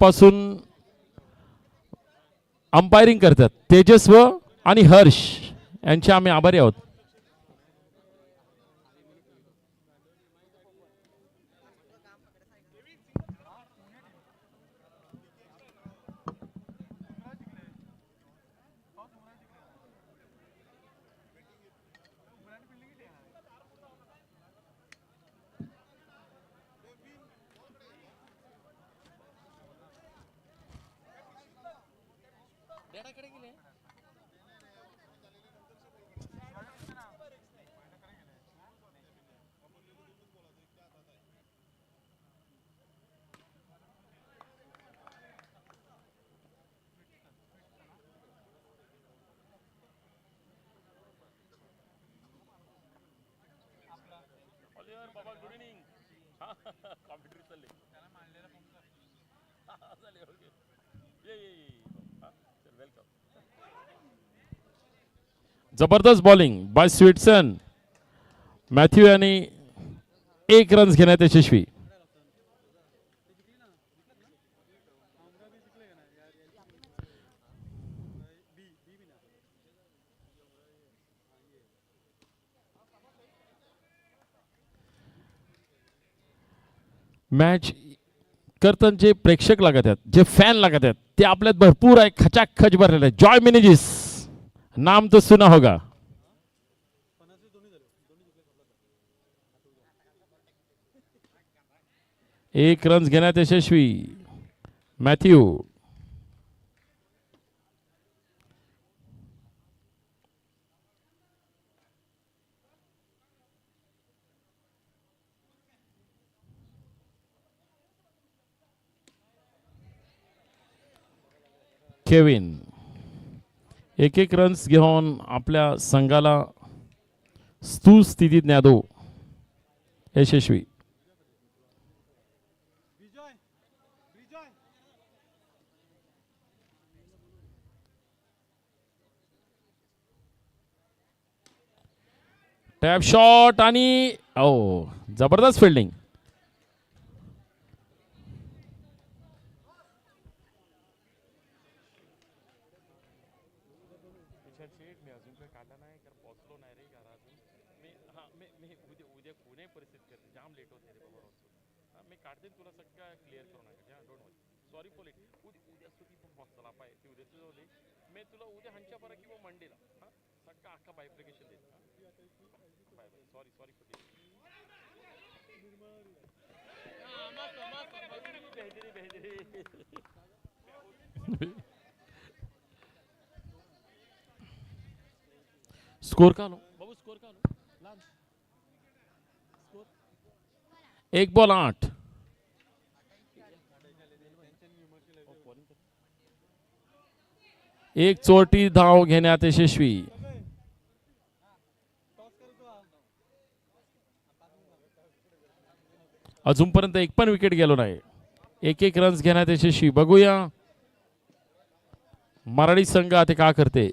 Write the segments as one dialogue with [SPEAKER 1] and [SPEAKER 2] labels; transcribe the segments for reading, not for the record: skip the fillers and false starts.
[SPEAKER 1] पासून अंपायरिंग करतात तेजस्व आणि हर्ष यांचे आम्ही आभारी आहोत. जबरदस्त बॉलिंग बाय स्वीटसन. मॅथ्यू यांनी 1 रन्स घेण्यात यशस्वी. मॅच करताना जे प्रेक्षक लागत आहेत, जे फॅन लागत आहेत, ते आपल्यात भरपूर आहे, खचाखच भरलेले आहे. जॉय मिनेजिस नाम तो सुना होगा. एक रन्स घेण्यात यशस्वी मॅथ्यू. केविन 1 रन्स घेऊन आपल्या संघाला स्थूल स्थितीत न्यादो यशस्वी. टॅप शॉट आणि जबरदस्त फिल्डिंग. स्कोर का लो बाबू, स्कोर का लो. 1 बॉल 8. एक चोटी धाव घेण्यात यशस्वी. अजूनपर्यंत एक पण विकेट गेलो नाही. 1 रन्स घेण्यात यशस्वी. बघूया मराठी संघ आता का करते.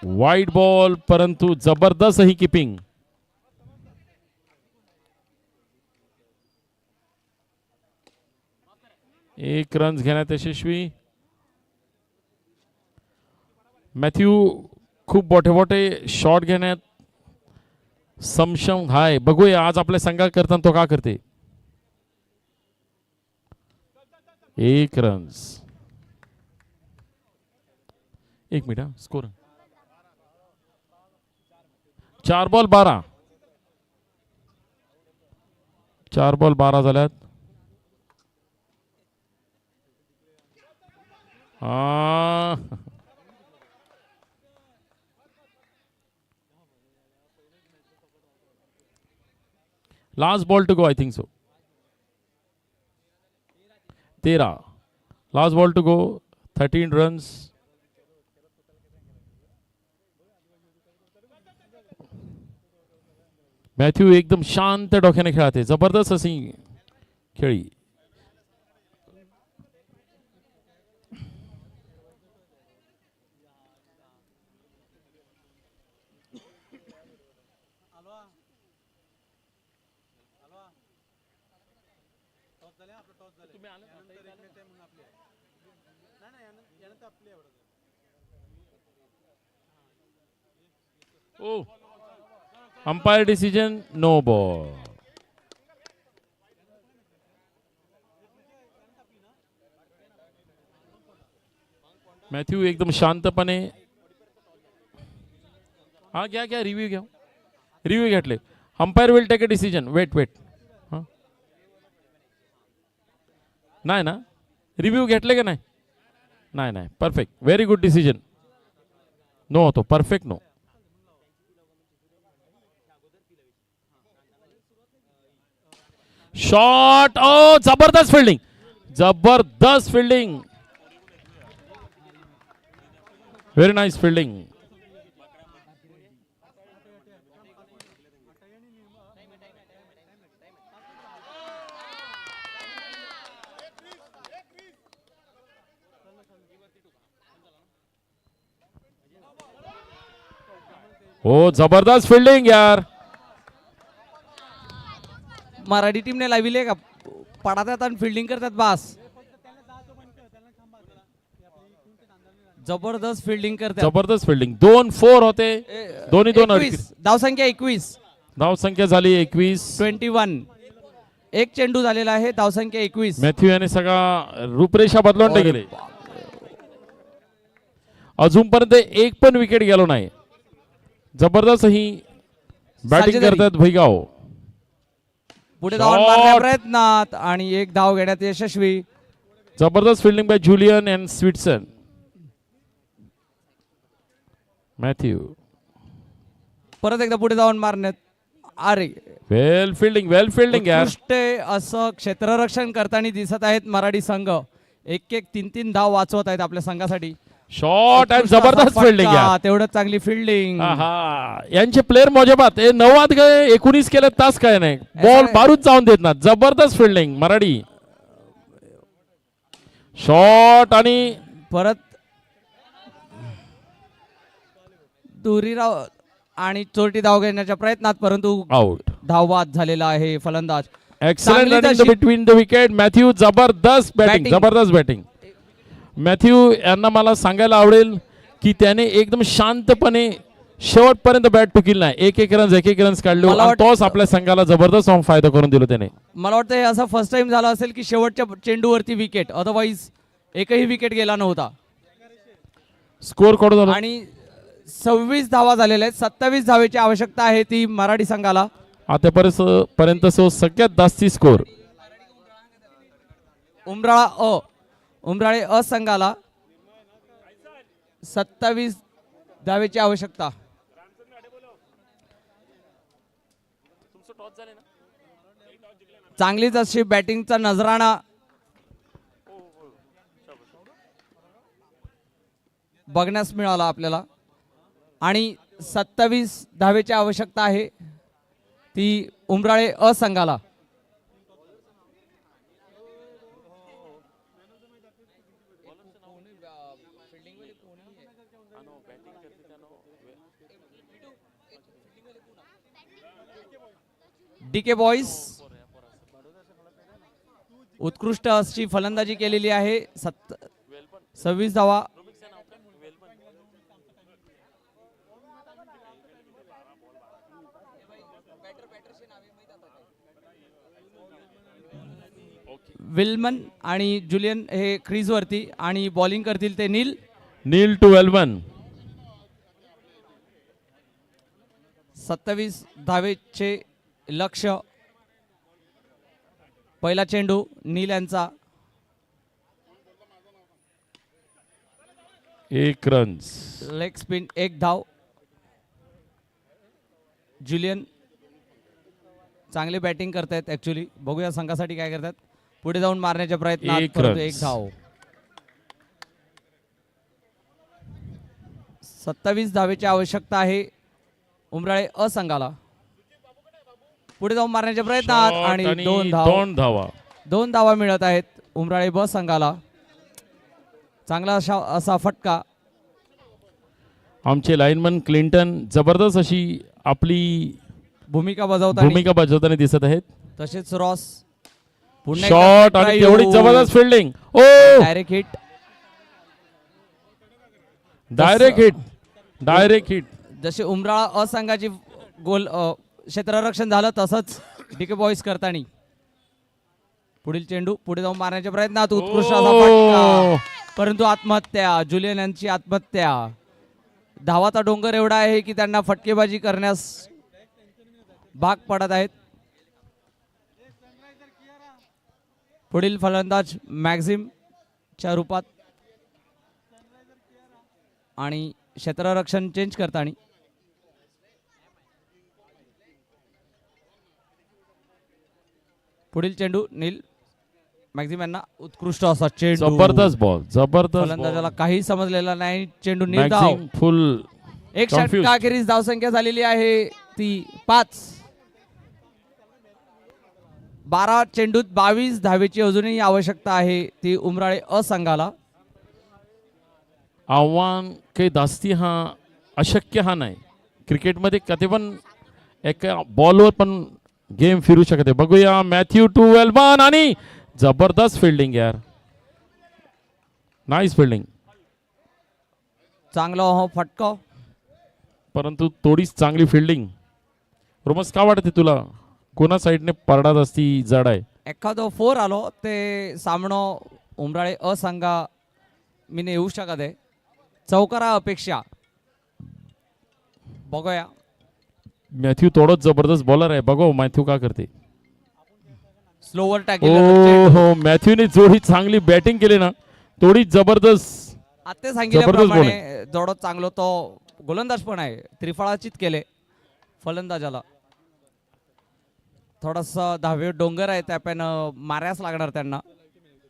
[SPEAKER 1] वाईट बॉल, परंतु जबरदस्त ही किपिंग. एक रन्स घेण्यात यशस्वी. मॅथ्यू खूप मोठे मोठे शॉट घेण्यात सक्षम आहे. बघूया आज आपल्या संघात करताना तो का करते. 1 runs. 1 minute score 4 ball 12. 4 ball 12 झाल्यात. Last ball to go, I think so. 13. Last ball to go. 13 runs. Matthew एकदम शांत डोक्याने खेळते. जबरदस्त अशी खेळी. ओ umpire decision no ball. Matthew एकदम शांतपणे हा घ्या घ्या रिव्ह्यू घ्या. रिव्ह्यू घेतले. Umpire will take a decision. Wait wait. नाही ना रिव्ह्यू घेतले का नाही. नाही नाही perfect very good decision. No होतो परफेक्ट नो. शॉट ओ जबरदस्त फिल्डिंग. जबरदस्त फिल्डिंग. Very nice fielding. हो जबरदस्त फिल्डिंग यार.
[SPEAKER 2] मराठी टीमने लाविले का पडातात आणि फिल्डिंग करतात बास. जबरदस्त फिल्डिंग करतात.
[SPEAKER 1] जबरदस्त फिल्डिंग. 2-4 होते. दोन्ही दोन
[SPEAKER 2] 21 धावसंख्या 21.
[SPEAKER 1] धावसंख्या झाली 21.
[SPEAKER 2] 21 एक चेंडू झालेला आहे. धावसंख्या 21.
[SPEAKER 1] मॅथ्यू याने सगळा रूपरेषा बदलून गेले. अजूनपर्यंत एक पण विकेट गेलो नाही. जबरदस्त ही बॅटिंग करतात भैगाव.
[SPEAKER 2] पुढे धाव मारण्याचा प्रयत्नात आणि एक धाव घेण्यात यशस्वी.
[SPEAKER 1] जबरदस्त fielding by Julian and Sweetson. Matthew
[SPEAKER 2] परत एकदा पुढे जाऊन मारण्यात. अरे
[SPEAKER 1] वेल फिल्डिंग यार.
[SPEAKER 2] उत्कृष्ट असं क्षेत्ररक्षण करताना दिसत आहेत मराठी संघ. एक 3 धाव वाचवत आहेत आपल्या संघासाठी.
[SPEAKER 1] शॉट अँड जबरदस्त फिल्डिंग यार.
[SPEAKER 2] तेवढं चांगली फिल्डिंग.
[SPEAKER 1] यांचे प्लेयर मोजबात 9 गए 19 केले तास काय नाही. बॉल मारून जाऊन देत ना. जबरदस्त फिल्डिंग मराठी. शॉट आणि
[SPEAKER 2] परत दुरीराव आणि चोरटी धाव घेण्याच्या प्रयत्नात परंतु
[SPEAKER 1] आउट.
[SPEAKER 2] धावबाद झालेला आहे फलंदाज.
[SPEAKER 1] Excellent running between the wicket. Matthew जबरदस्त बॅटिंग. जबरदस्त बॅटिंग. मॅथ्यू यांना मला सांगायला आवडेल की त्याने एकदम शांतपणे शेवटपर्यंत बॅट टुकील नाही. एक रन्स काढले. तोच आपल्या संघाला जबरदस्त फायदा करून दिला त्याने.
[SPEAKER 2] मला वाटतं हे असं फर्स्ट टाइम झालं असेल की शेवटच्या चेंडूवरती विकेट. अदरवाईज एकही विकेट गेला नव्हता.
[SPEAKER 1] स्कोर कडून झाला
[SPEAKER 2] आणि 26 धावा झालेल्या आहेत. 27 धावेची आवश्यकता आहे ती मराठी संघाला.
[SPEAKER 1] आतापर्यंत सगळ्यात जास्ती स्कोर
[SPEAKER 2] उमराळे अ संघाला 27 धावेची आवश्यकता. चांगलीच अशी बॅटिंगचा नजराणा बघण्यास मिळाला आपल्याला. आणि 27 धावेची आवश्यकता आहे ती उमराळे अ संघाला. डीके बॉयज उत्कृष्ट अशी फलंदाजी केलेली आहे. 26 धावा. विल्मन आणि जुलियन हे क्रीज वरती आणि बॉलिंग करतील ते नील
[SPEAKER 1] टू वेलमन.
[SPEAKER 2] 27 धावेचे लक्ष्य. पहिला चेंडू नील यांचा.
[SPEAKER 1] 1 रन.
[SPEAKER 2] लेग स्पिन 1 धाव. जुलियन चांगले बॅटिंग करतायत ऍक्च्युली. बघूया संघासाठी काय करतात. पुढे जाऊन मारण्याच्या प्रयत्नात 1 धाव. 27 धावेची आवश्यकता आहे उमराळे अ संघाला. पुढे जाऊन मारण्याच्या प्रयत्नात आणि 2 धावा मिळत आहेत उमराळे ब संघाला. चांगला असा फटका.
[SPEAKER 1] आमचे लाईनमन क्लिंटन जबरदस्त अशी आपली
[SPEAKER 2] भूमिका बजावताना
[SPEAKER 1] दिसत आहेत.
[SPEAKER 2] तसेच रॉस पुन्हा
[SPEAKER 1] शॉट आणि तेवढी जबरदस्त फिल्डिंग. ओ
[SPEAKER 2] डायरेक्ट हिट.
[SPEAKER 1] Direct hit.
[SPEAKER 2] जसे उमराळा असंघाची गोल क्षेत्ररक्षण झालं तसंच डीके बॉईज करताना पुढील चेंडू पुढे जाऊन मारण्याच्या प्रयत्नात उत्कृष्ट असा फटका, परंतु आत्महत्या. जुलियन यांची आत्महत्या. धावाचा डोंगर एवढा आहे की त्यांना फटकेबाजी करण्यास भाग पडत आहेत. पुढील फलंदाज मॅक्झिमच्या रूपात आणि क्षेत्ररक्षण चेंज करताना पुढील चेंडू नील मॅक्झिम यांना उत्कृष्ट असा चेंडू.
[SPEAKER 1] जबरदस्त बॉल. जबरदस्त.
[SPEAKER 2] फलंदाजाला काही समजलेला नाही. चेंडू निर्धाव.
[SPEAKER 1] फुल
[SPEAKER 2] एक षटकाखेरीज धावसंख्या झालेली आहे ती 5. 12 चेंडूत 22 धावेची अजूनही आवश्यकता आहे ती उमराळे असंघाला.
[SPEAKER 1] आव्हान काही जास्ती हा अशक्य हा नाही. क्रिकेटमध्ये कधी पण एका बॉलवर पण गेम फिरू शकते. बघूया मॅथ्यू टू वेलबन आणि जबरदस्त फिल्डिंग यार. Nice fielding.
[SPEAKER 2] चांगला फटका,
[SPEAKER 1] परंतु थोडीच चांगली फिल्डिंग. रोमस का वाटते तुला कोणा साईडने पडत असती जड आहे?
[SPEAKER 2] एखादं 4 आलो ते सामनं उमराळे असंघा मी येऊ शकत आहे. चौकारा अपेक्षा. बघूया.
[SPEAKER 1] मॅथ्यू थोडंच जबरदस्त बॉलर आहे. बघू मॅथ्यू का करते.
[SPEAKER 2] स्लोवर टाकेल.
[SPEAKER 1] हो मॅथ्यूने जोडी चांगली बॅटिंग केली ना, थोडी जबरदस्त.
[SPEAKER 2] आता सांगितल्याप्रमाणे जोडत चांगलो तो गोलंदाज पण आहे. त्रिफळाचित केले फलंदाजाला. थोडासा धावे डोंगर आहे त्यापैन मारायच लागणार त्यांना.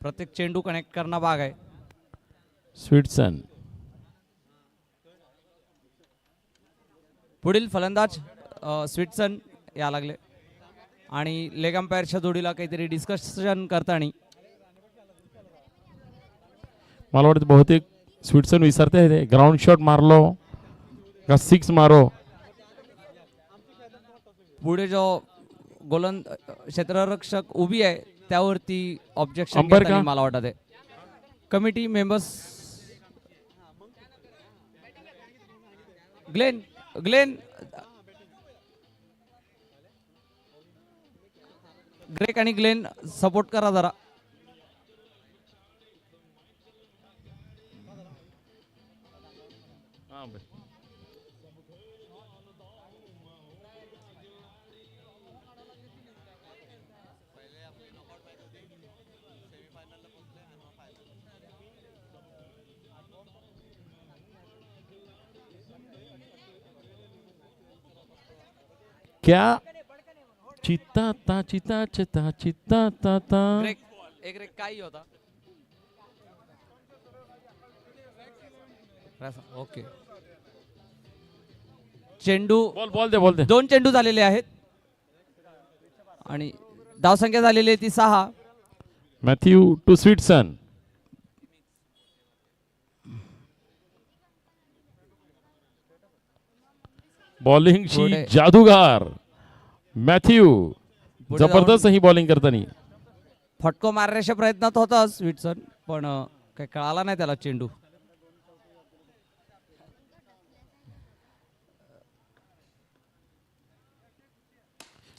[SPEAKER 2] प्रत्येक चेंडू कनेक्ट करणं भाग आहे.
[SPEAKER 1] स्वीटसन.
[SPEAKER 2] पुढील फलंदाज स्वीटसन या लागले आणि लेग अंपायरच्या जोडीला काहीतरी डिस्कशन करताना
[SPEAKER 1] मला वाटतं बहुतेक स्वीटसन विचारते ग्राउंड शॉट मारलो का 6 मारो.
[SPEAKER 2] पुढे जो क्षेत्ररक्षक उभी आहे त्यावरती ऑब्जेक्शन
[SPEAKER 1] अंपायर का?
[SPEAKER 2] मला वाटत आहे. कमिटी मेंबर्स ग्लेन ग्रेक आणि ग्लेन सपोर्ट करा जरा.
[SPEAKER 1] क्या चित्ता ता चिता चिता चित्ता ता ता.
[SPEAKER 2] एक रेक काही होता. ओके. चेंडू
[SPEAKER 1] बोल दे.
[SPEAKER 2] 2 चेंडू झालेले आहेत आणि धावसंख्या झालेली आहे ती 6.
[SPEAKER 1] Matthew to स्वीटसन. बॉलिंगची जादूगार मॅथ्यू. जबरदस्त ही बॉलिंग करताना.
[SPEAKER 2] फटको मारण्याच्या प्रयत्नात होता स्वीटसन पण काही कळाला नाही त्याला चेंडू.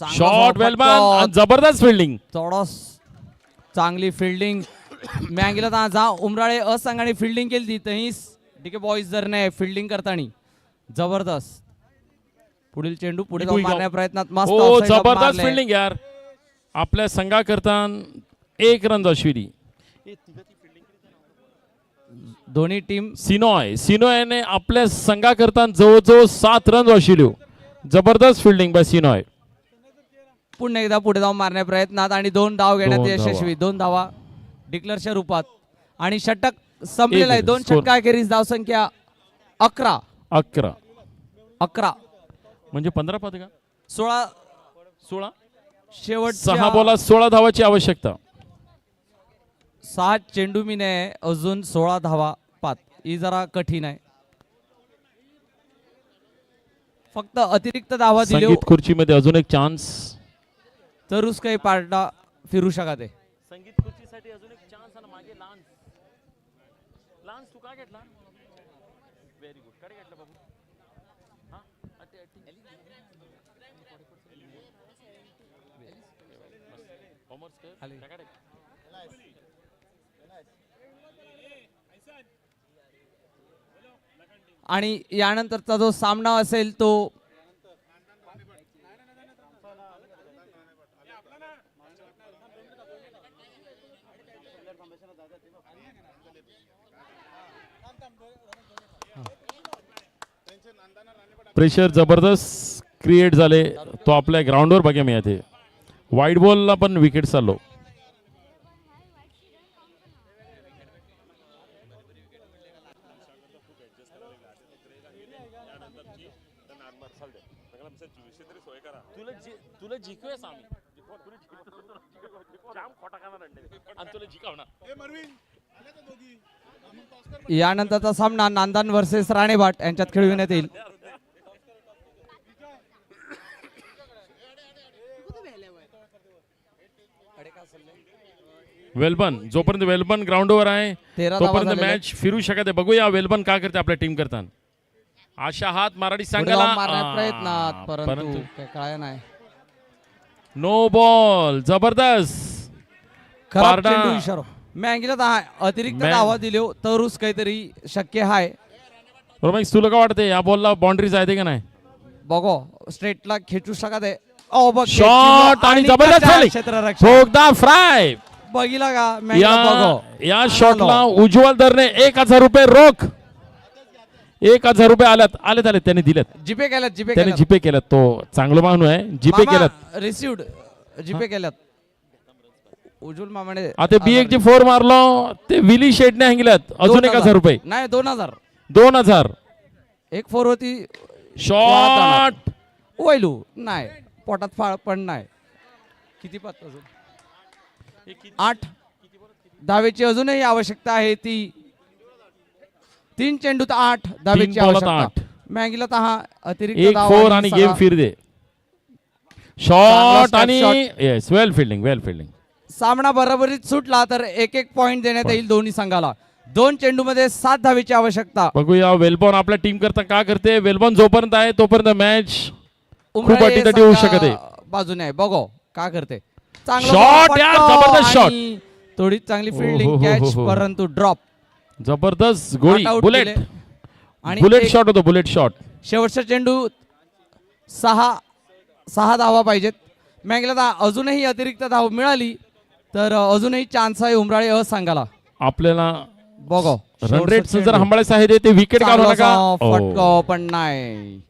[SPEAKER 1] शॉट वेलबन. जबरदस्त फिल्डिंग.
[SPEAKER 2] थोडस चांगली फिल्डिंग मँगीला जा उमराळे असंघाने फिल्डिंग केली तही डीके बॉईज जर नाही फिल्डिंग करताना जबरदस्त. पुढील चेंडू पुढे जाऊन मारण्याच्या प्रयत्नात मस्त
[SPEAKER 1] जबरदस्त फिल्डिंग यार. आपल्या संघाकरता 1 रन अश्विनी.
[SPEAKER 2] दोन्ही टीम
[SPEAKER 1] सिनॉयने आपल्या संघाकरता जवळजवळ 7 रन अश्विले. जबरदस्त फिल्डिंग बाय सिनॉय.
[SPEAKER 2] पुन्हा एकदा पुढे जाऊन मारण्याच्या प्रयत्नात आणि 2 धाव घेण्यात यशस्वी. 2 धावा डिक्लेअरच्या रूपात आणि षटक संपलेला आहे. 2 षटकाखेरीज धावसंख्या 11
[SPEAKER 1] म्हणजे 15 पद का 16
[SPEAKER 2] शेवटच्या
[SPEAKER 1] 6 बॉलात 16 धावाची आवश्यकता.
[SPEAKER 2] 6 चेंडू मीने अजून 16 धावा 5. ही जरा कठीण आहे. फक्त अतिरिक्त धावा दिली
[SPEAKER 1] संगीत खुर्चीमध्ये अजून एक चान्स
[SPEAKER 2] तरच काही पार्टा फिरू शकत आहे.
[SPEAKER 1] संगीत खुर्चीसाठी अजून एक चान्स आहे मागे. लान्स तू काय घेतला? Very good. कडे घेतला बाबू. हा होमवर्क कर.
[SPEAKER 2] आणि यानंतरचा जो सामना असेल तो
[SPEAKER 1] प्रेशर जबरदस्त क्रिएट झाले. तो आपल्या ग्राउंडवर बघा मिळते. वाईट बॉलला पण विकेट चाललो. तुला जिंकूयास आम्ही.
[SPEAKER 2] यानंतरचा सामना नांदण वर्सेस राणेबाट यांच्यात खेळविण्यात येईल.
[SPEAKER 1] वेलबन जोपर्यंत वेलबन ग्राउंडवर आहे
[SPEAKER 2] 13 धावा
[SPEAKER 1] तोपर्यंत
[SPEAKER 2] झालेल्या
[SPEAKER 1] मॅच फिरू शकत आहे. बघूया वेलबन काय करते आपल्या टीम करताना. आशा हात मराठी
[SPEAKER 2] पुढे
[SPEAKER 1] संघाला
[SPEAKER 2] जाऊन मारण्याचा प्रयत्नात परंतु काही कळालं नाही.
[SPEAKER 1] No ball. जबरदस्त.
[SPEAKER 2] खराब
[SPEAKER 1] पारडा.
[SPEAKER 2] चेंडू इशारा. मँगीला अतिरिक्त
[SPEAKER 1] मॅ-
[SPEAKER 2] धावा दिलो तरच काहीतरी शक्य आहे.
[SPEAKER 1] रमेश तुला काय वाटते या बॉलला बाउंड्रीज आहे का नाही?
[SPEAKER 2] बघो स्ट्रेटला खेचू शकत आहे. ओ बघ
[SPEAKER 1] शॉट आणि जबरदस्त झाली.
[SPEAKER 2] क्षेत्ररक्षण
[SPEAKER 1] ठोकदा फ्राय.
[SPEAKER 2] बघिला का मँगीला बघो.
[SPEAKER 1] या शॉटला उज्ज्वल दरने 1000 रुपये रोख. 1000 रुपये आले त्यांनी दिलेत.
[SPEAKER 2] जीपे केल्यात
[SPEAKER 1] त्याने जीपे केल्यात. तो चांगला माणूस आहे. जीपे केल्यात.
[SPEAKER 2] रिसिव्ड जीपे केल्यात. उज्ज्वल मामाने
[SPEAKER 1] आता BX जे 4 मारलो ते विली शेडने हँगल्यात. अजून 1000 रुपये.
[SPEAKER 2] नाही 2000.
[SPEAKER 1] 2000.
[SPEAKER 2] एक 4 होती.
[SPEAKER 1] शॉट.
[SPEAKER 2] ओयलू नाही पोटात फाळ पण नाही. किती पात अजून 8 धावेची अजूनही आवश्यकता आहे. ती 3 चेंडूत 8 धावेची आवश्यकता.
[SPEAKER 1] 8.
[SPEAKER 2] मँगीला हा अतिरिक्त
[SPEAKER 1] एक
[SPEAKER 2] धावा
[SPEAKER 1] 4 आणि गेम फिर दे. शॉट आणि
[SPEAKER 2] shot.
[SPEAKER 1] येस वेल फिल्डिंग.
[SPEAKER 2] सामना बरोबरीत सुटला तर एक पॉइंट देण्यात येईल दोन्ही संघाला. 2 चेंडू मध्ये 7 धावेची आवश्यकता.
[SPEAKER 1] बघूया वेलबॉन आपल्या टीम करता का करते. वेलबॉन जोपर्यंत आहे तोपर्यंत मॅच खूप
[SPEAKER 2] उमराळे
[SPEAKER 1] अटीतटी होऊ
[SPEAKER 2] संघा
[SPEAKER 1] शकते.
[SPEAKER 2] बाजूने आहे बघो का करते. चांगला
[SPEAKER 1] Shot
[SPEAKER 2] बॉल
[SPEAKER 1] यार,
[SPEAKER 2] पटतो
[SPEAKER 1] जबरदस्त shot.
[SPEAKER 2] आणि थोडी चांगली
[SPEAKER 1] हो,
[SPEAKER 2] फिल्डिंग
[SPEAKER 1] हो, हो,
[SPEAKER 2] कॅच
[SPEAKER 1] हो.
[SPEAKER 2] परंतु ड्रॉप.
[SPEAKER 1] जबरदस्त गोळी.
[SPEAKER 2] Not out
[SPEAKER 1] bullet.
[SPEAKER 2] केले. आणि
[SPEAKER 1] बुलेट
[SPEAKER 2] एक
[SPEAKER 1] शॉट होतो. Bullet shot.
[SPEAKER 2] शेवटचा चेंडू 6 धावा पाहिजेत. मँगला अजूनही अतिरिक्त धाव मिळाली तर अजूनही चान्स आहे उमराळे संघाला.
[SPEAKER 1] आपल्याला
[SPEAKER 2] बघो
[SPEAKER 1] रन रेट जर हंबाळायचं आहे ते विकेट काढू नका.
[SPEAKER 2] फटको पण नाही.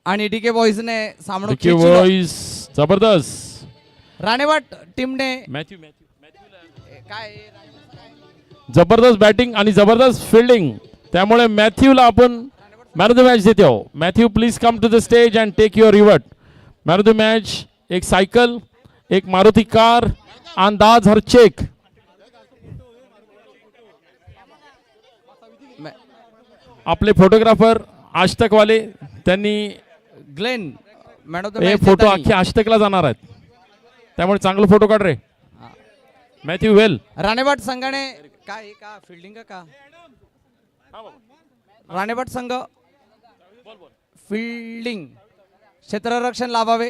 [SPEAKER 2] आणि डीके बॉईजने सामना
[SPEAKER 1] डीके बॉईज जबरदस्त.
[SPEAKER 2] राणेवाट टीमने
[SPEAKER 1] मॅथ्यू
[SPEAKER 2] काय
[SPEAKER 1] जबरदस्त बॅटिंग आणि जबरदस्त फिल्डिंग. त्यामुळे मॅथ्यूला आपण मॅन ऑफ द मॅच देते आहोत. Matthew please come to the stage and take your reward. Man of the match एक सायकल, एक मारुती कार आणि 10,000 चेक. आपले फोटोग्राफर आजतक वाले त्यांनी
[SPEAKER 2] ग्लेन मॅन ऑफ द
[SPEAKER 1] हे
[SPEAKER 2] मॅच
[SPEAKER 1] फोटो अख्खे आजतकला जाणार आहेत. त्यामुळे चांगले फोटो काढ रे मॅथ्यू. वेल
[SPEAKER 2] राणेवाट संघाने काय का फिल्डिंग का राणेवाट संघ फिल्डिंग क्षेत्ररक्षण लावावे.